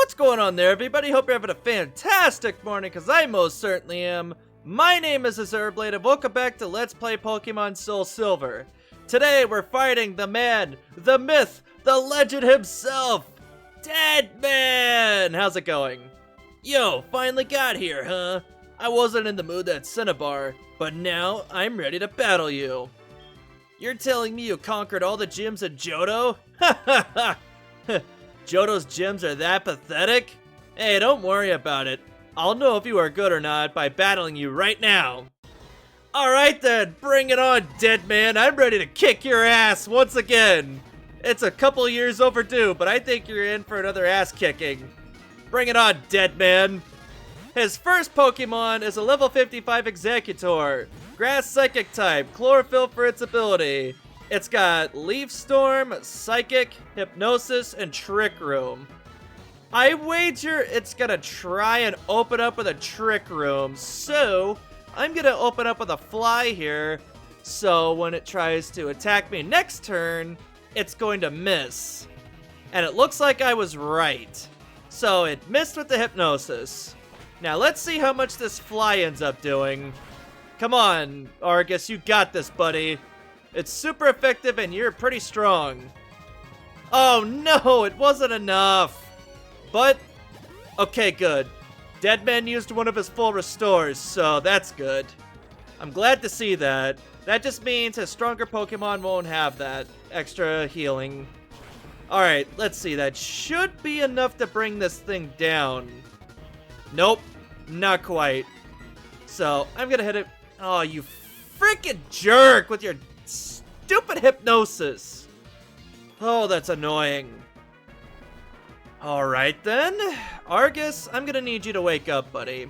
What's going on there, everybody? Hope you're having a fantastic morning, because I most certainly am. My name is Azurblade, and welcome back to Let's Play Pokemon SoulSilver. Today, we're fighting the man, the myth, the legend himself, Deadman! How's it going? Yo, finally got here, huh? I wasn't in the mood at Cinnabar, but now I'm ready to battle you. You're telling me you conquered all the gyms at Johto? Ha ha ha! Johto's gyms are that pathetic? Hey, don't worry about it. I'll know if you are good or not by battling you right now. Alright then, bring it on, Deadman. I'm ready to kick your ass once again. It's a couple years overdue, but I think you're in for another ass kicking. Bring it on, Deadman. His first Pokemon is a level 55 Executor. Grass Psychic type, Chlorophyll for its ability. It's got Leaf Storm, Psychic, Hypnosis, and Trick Room. I wager it's gonna try and open up with a Trick Room, so I'm gonna open up with a Fly here, so when it tries to attack me next turn, it's going to miss. And it looks like I was right. So it missed with the Hypnosis. Now let's see how much this Fly ends up doing. Come on, Argus, you got this, buddy. It's super effective and you're pretty strong. Oh no, it wasn't enough. But, okay, good. Deadman used one of his full restores, so that's good. I'm glad to see that. That just means his stronger Pokemon won't have that extra healing. Alright, let's see. That should be enough to bring this thing down. Nope, not quite. So, I'm gonna hit it. Oh, you freaking jerk with your stupid Hypnosis. Oh, that's annoying. Alright then. Argus, I'm gonna need you to wake up, buddy.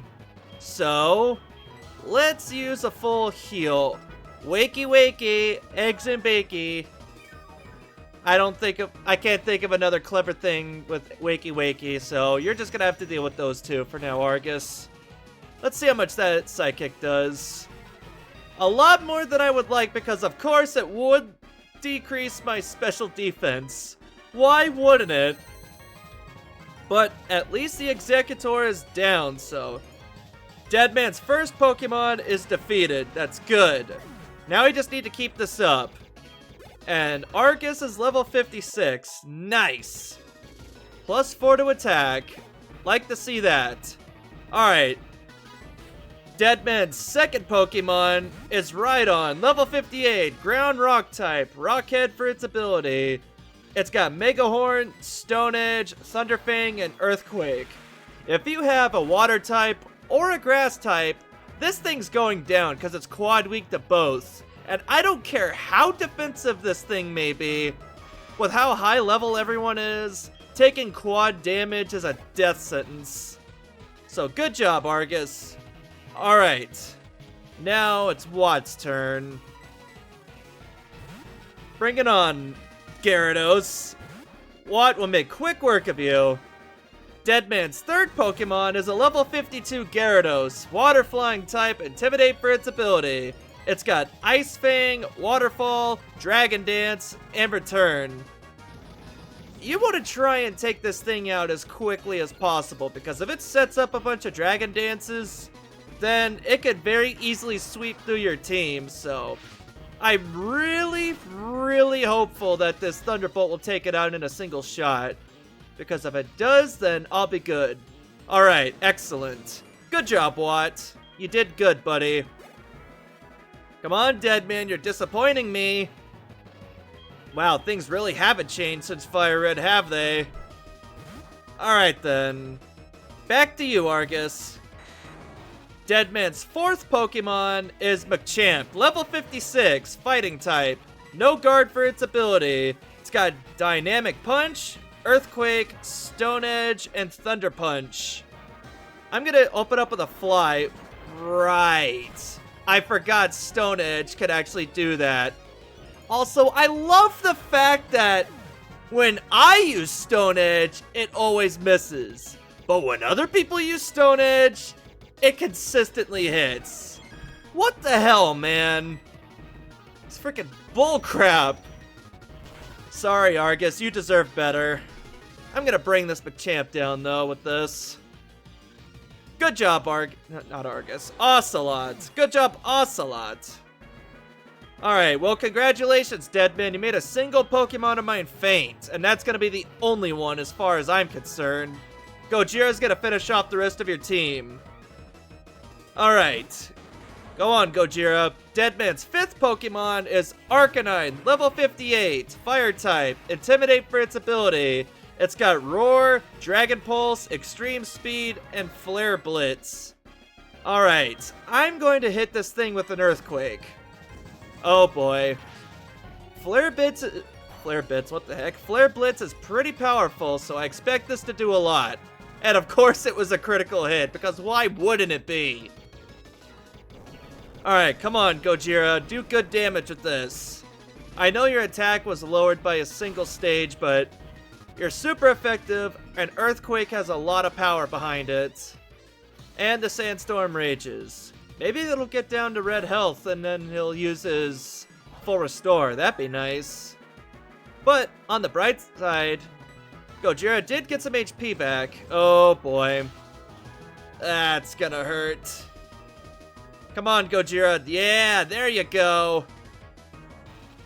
So, let's use a full heal. Wakey wakey, eggs and bakey. I can't think of another clever thing with wakey wakey, so you're just gonna have to deal with those two for now, Argus. Let's see how much that Psychic does. A lot more than I would like, because of course it would decrease my special defense. Why wouldn't it? But at least the Executor is down, so Deadman's first Pokemon is defeated. That's good. Now we just need to keep this up. And Argus is level 56. Nice. Plus 4 to attack. Like to see that. Alright. Deadman's second Pokemon is Rhydon, level 58, Ground Rock type, Rockhead for its ability. It's got Mega Horn, Stone Edge, Thunderfang, and Earthquake. If you have a Water type or a Grass type, this thing's going down because it's quad weak to both. And I don't care how defensive this thing may be, with how high level everyone is, taking quad damage is a death sentence. So good job, Argus. Alright, now it's Watt's turn. Bring it on, Gyarados. Watt will make quick work of you. Deadman's third Pokemon is a level 52 Gyarados, Water Flying type, Intimidate for its ability. It's got Ice Fang, Waterfall, Dragon Dance, and Return. You want to try and take this thing out as quickly as possible, because if it sets up a bunch of Dragon Dances, then it could very easily sweep through your team, so I'm really hopeful that this Thunderbolt will take it out in a single shot, because if it does, then I'll be good. Alright, excellent. Good job, Watt. You did good, buddy. Come on, Deadman, you're disappointing me. Wow, things really haven't changed since Fire Red, have they? Alright then. Back to you, Argus. Deadman's fourth Pokemon is Machamp, level 56, Fighting type. No guard for its ability. It's got Dynamic Punch, Earthquake, Stone Edge, and Thunder Punch. I'm gonna open up with a Fly. Right. I forgot Stone Edge could actually do that. Also, I love the fact that when I use Stone Edge, it always misses. But when other people use Stone Edge, it consistently hits. What the hell, man? It's freaking bullcrap. Sorry, Argus, you deserve better. I'm gonna bring this Machamp down, though, with this. Good job, not Argus. Ocelot. Good job, Ocelot. Alright, well, congratulations, Deadman. You made a single Pokemon of mine faint, and that's gonna be the only one as far as I'm concerned. Gojira's gonna finish off the rest of your team. Alright. Go on, Gojira. Deadman's 5th Pokemon is Arcanine, level 58, Fire type, Intimidate for its ability. It's got Roar, Dragon Pulse, Extreme Speed, and Flare Blitz. Alright, I'm going to hit this thing with an Earthquake. Oh boy. Flare Blitz, what the heck? Flare Blitz is pretty powerful, so I expect this to do a lot. And of course it was a critical hit, because why wouldn't it be? Alright, come on, Gojira. Do good damage with this. I know your attack was lowered by a single stage, but you're super effective, and Earthquake has a lot of power behind it. And the Sandstorm rages. Maybe it'll get down to red health, and then he'll use his full restore. That'd be nice. But, on the bright side, Gojira did get some HP back. Oh boy. That's gonna hurt. Come on, Gojira. Yeah, there you go.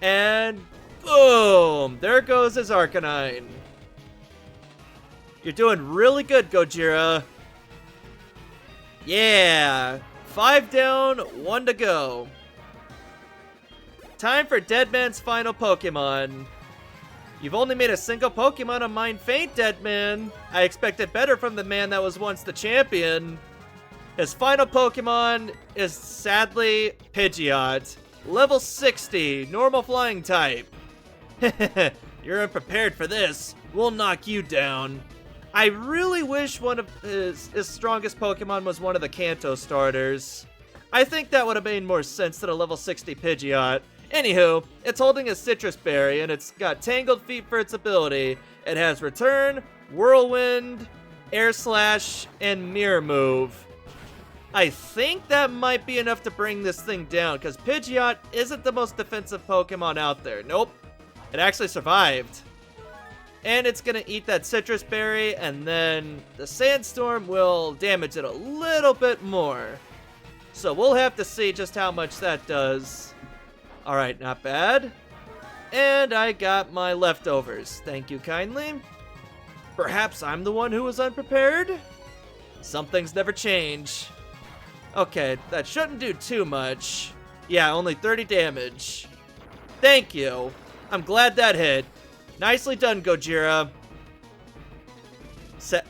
And boom! There goes his Arcanine. You're doing really good, Gojira. Yeah. 5 down, 1 to go. Time for Deadman's final Pokemon. You've only made a single Pokemon of mine faint, Deadman. I expected better from the man that was once the champion. His final Pokemon is sadly Pidgeot. Level 60, normal flying type. You're unprepared for this. We'll knock you down. I really wish one of his strongest Pokemon was one of the Kanto starters. I think that would have made more sense than a level 60 Pidgeot. Anywho, it's holding a Citrus Berry, and it's got Tangled Feet for its ability. It has Return, Whirlwind, Air Slash, and Mirror Move. I think that might be enough to bring this thing down, because Pidgeot isn't the most defensive Pokemon out there. Nope. It actually survived. And it's gonna eat that Citrus Berry, and then the Sandstorm will damage it a little bit more. So we'll have to see just how much that does. Alright, not bad. And I got my leftovers. Thank you kindly. Perhaps I'm the one who was unprepared? Some things never change. Okay, that shouldn't do too much. Yeah, only 30 damage. Thank you. I'm glad that hit. Nicely done, Gojira.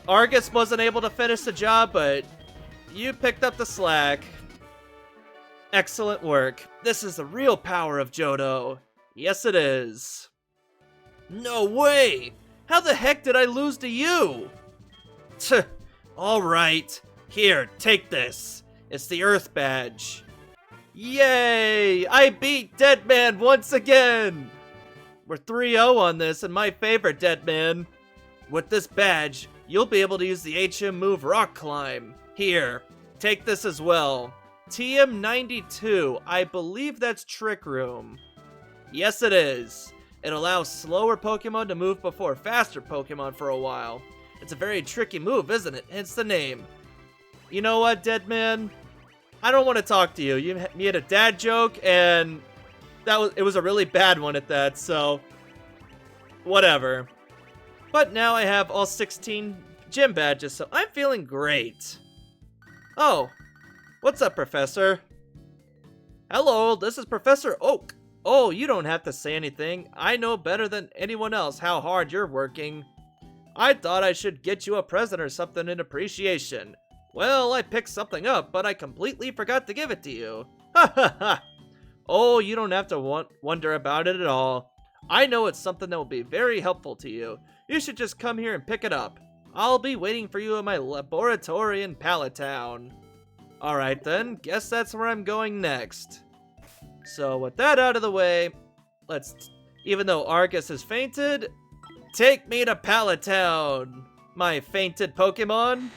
Argus wasn't able to finish the job, but you picked up the slack. Excellent work. This is the real power of Johto. Yes, it is. No way! How the heck did I lose to you? Tch, alright. Here, take this. It's the Earth Badge. Yay! I beat Deadman once again! We're 3-0 on this, and my favorite, Deadman. With this badge, you'll be able to use the HM move Rock Climb. Here, take this as well. TM92, I believe that's Trick Room. Yes, it is. It allows slower Pokemon to move before faster Pokemon for a while. It's a very tricky move, isn't it? Hence the name. You know what, Deadman? I don't want to talk to you. You had a dad joke, and it was a really bad one at that, so whatever. But now I have all 16 gym badges, so I'm feeling great. Oh, what's up, Professor? Hello, this is Professor Oak. Oh, you don't have to say anything. I know better than anyone else how hard you're working. I thought I should get you a present or something in appreciation. Well, I picked something up, but I completely forgot to give it to you. Ha ha ha. Oh, you don't have to wonder about it at all. I know it's something that will be very helpful to you. You should just come here and pick it up. I'll be waiting for you in my laboratory in Pallet Town. Alright then, guess that's where I'm going next. So with that out of the way, even though Argus has fainted, take me to Pallet Town, my fainted Pokemon.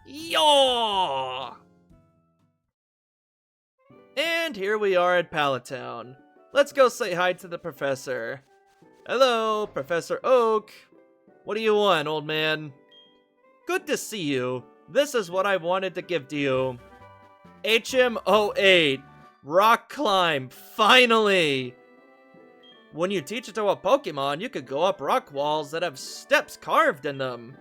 Yaw! And here we are at Pallet Town. Let's go say hi to the professor. Hello, Professor Oak. What do you want, old man? Good to see you. This is what I wanted to give to you. HM08. Rock Climb. Finally! When you teach it to a Pokemon, you could go up rock walls that have steps carved in them.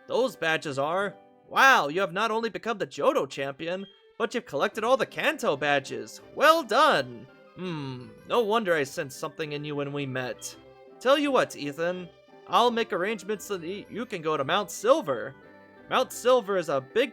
Those badges are... Wow, you have not only become the Johto champion, but you've collected all the Kanto badges. Well done! No wonder I sensed something in you when we met. Tell you what, Ethan. I'll make arrangements so that you can go to Mount Silver. Mount Silver is a big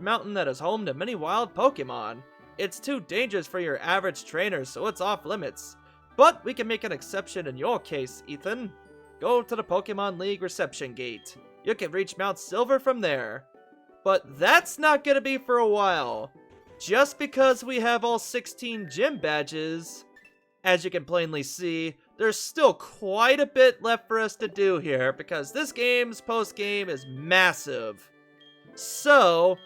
mountain that is home to many wild Pokemon. It's too dangerous for your average trainer, so it's off limits. But we can make an exception in your case, Ethan. Go to the Pokemon League reception gate. You can reach Mount Silver from there. But that's not gonna be for a while. Just because we have all 16 gym badges, as you can plainly see, there's still quite a bit left for us to do here because this game's post-game is massive. So,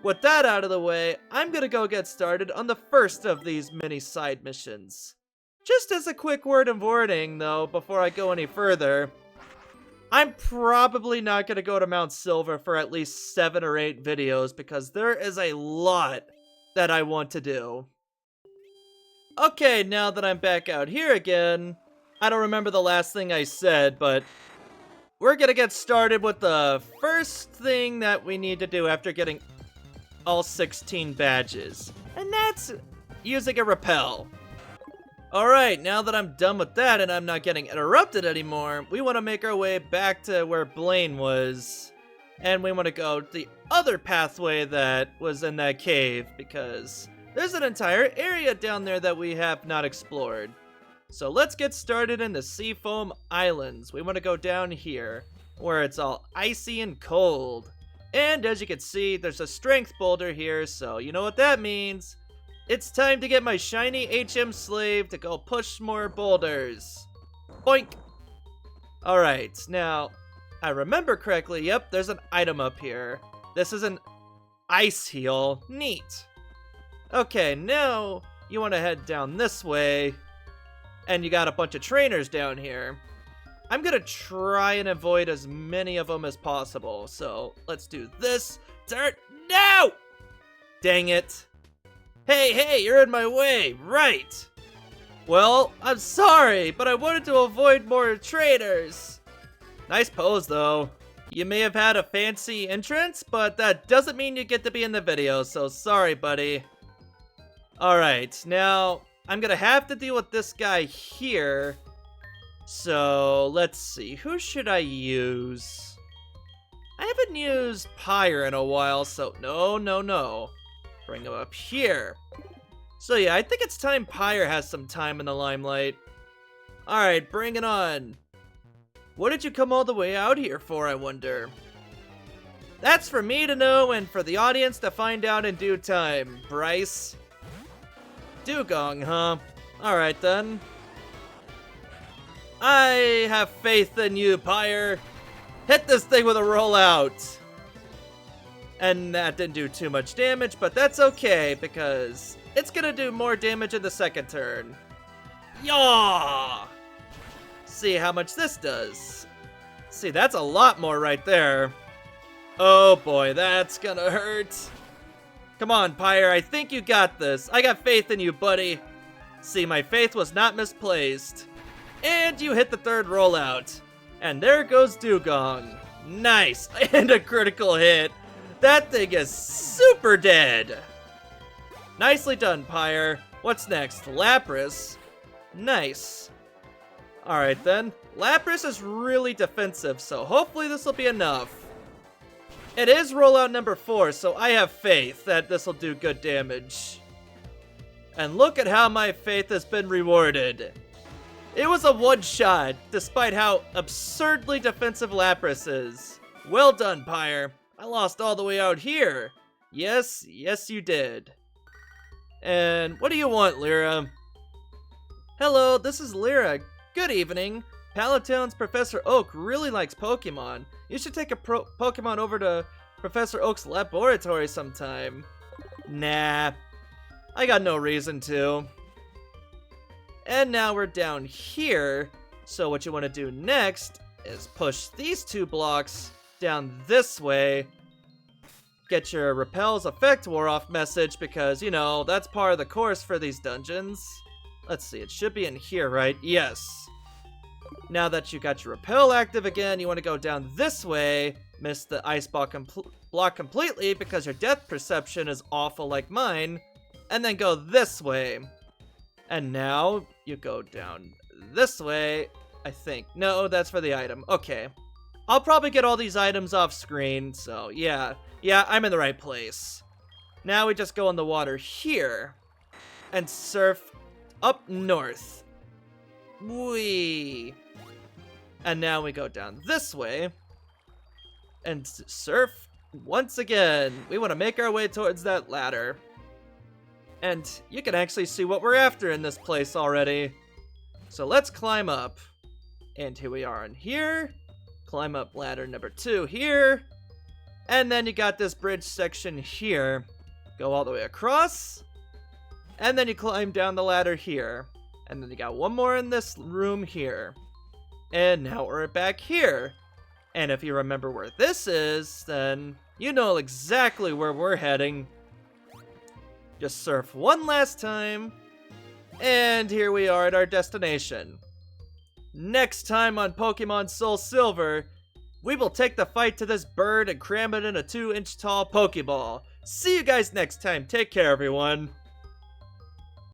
with that out of the way, I'm gonna go get started on the first of these mini side missions. Just as a quick word of warning, though, before I go any further, I'm probably not gonna go to Mount Silver for at least 7 or 8 videos because there is a lot that I want to do. Okay, now that I'm back out here again, I don't remember the last thing I said, but we're gonna get started with the first thing that we need to do after getting all 16 badges, and that's using a repel. Alright, now that I'm done with that and I'm not getting interrupted anymore, we want to make our way back to where Blaine was. And we want to go the other pathway that was in that cave, because there's an entire area down there that we have not explored. So let's get started in the Seafoam Islands. We want to go down here, where it's all icy and cold. And as you can see, there's a strength boulder here, so you know what that means. It's time to get my shiny HM slave to go push more boulders. Boink! Alright, now, I remember correctly, yep, there's an item up here. This is an ice heal. Neat. Okay, now you want to head down this way, and you got a bunch of trainers down here. I'm gonna try and avoid as many of them as possible, so let's do this. Turn. No! Dang it. Hey, you're in my way, right? Well, I'm sorry, but I wanted to avoid more trainers. Nice pose, though. You may have had a fancy entrance, but that doesn't mean you get to be in the video, so sorry, buddy. Alright, now, I'm gonna have to deal with this guy here. So, let's see, who should I use? I haven't used Pyre in a while, so no. Bring him up here. So yeah, I think it's time Pyre has some time in the limelight. Alright, bring it on. What did you come all the way out here for, I wonder? That's for me to know and for the audience to find out in due time, Bryce. Dugong, huh? Alright then. I have faith in you, Pyre. Hit this thing with a rollout. And that didn't do too much damage, but that's okay, because it's gonna do more damage in the second turn. Yaw! See how much this does. See, that's a lot more right there. Oh boy, that's gonna hurt. Come on, Pyre, I think you got this. I got faith in you, buddy. See, my faith was not misplaced. And you hit the third rollout. And there goes Dugong. Nice, and a critical hit. That thing is super dead! Nicely done, Pyre. What's next? Lapras? Nice. Alright then. Lapras is really defensive, so hopefully this will be enough. It is rollout number 4, so I have faith that this will do good damage. And look at how my faith has been rewarded. It was a one-shot, despite how absurdly defensive Lapras is. Well done, Pyre. I lost all the way out here. Yes you did. And what do you want, Lyra? Hello, this is Lyra. Good evening. Palatown's Professor Oak really likes Pokemon. You should take a Pokemon over to Professor Oak's laboratory sometime. Nah, I got no reason to. And now we're down here. So what you want to do next is push these 2 blocks down this way. Get your repel's effect wore off message because, you know, that's part of the course for these dungeons. Let's see, it should be in here, right? Yes. Now that you got your repel active again, you want to go down this way, miss the ice block completely because your depth perception is awful like mine, and then go this way. And now you go down this way, I think. No, that's for the item. Okay. I'll probably get all these items off screen, so yeah. Yeah, I'm in the right place. Now we just go in the water here and surf up north. Whee! And now we go down this way and surf once again. We want to make our way towards that ladder. And you can actually see what we're after in this place already. So let's climb up. And here we are in here. Climb up ladder number 2 here. And then you got this bridge section here. Go all the way across. And then you climb down the ladder here. And then you got one more in this room here. And now we're back here. And if you remember where this is, then you know exactly where we're heading. Just surf one last time. And here we are at our destination. Next time on Pokemon SoulSilver, we will take the fight to this bird and cram it in a 2-inch tall Pokeball. See you guys next time. Take care, everyone.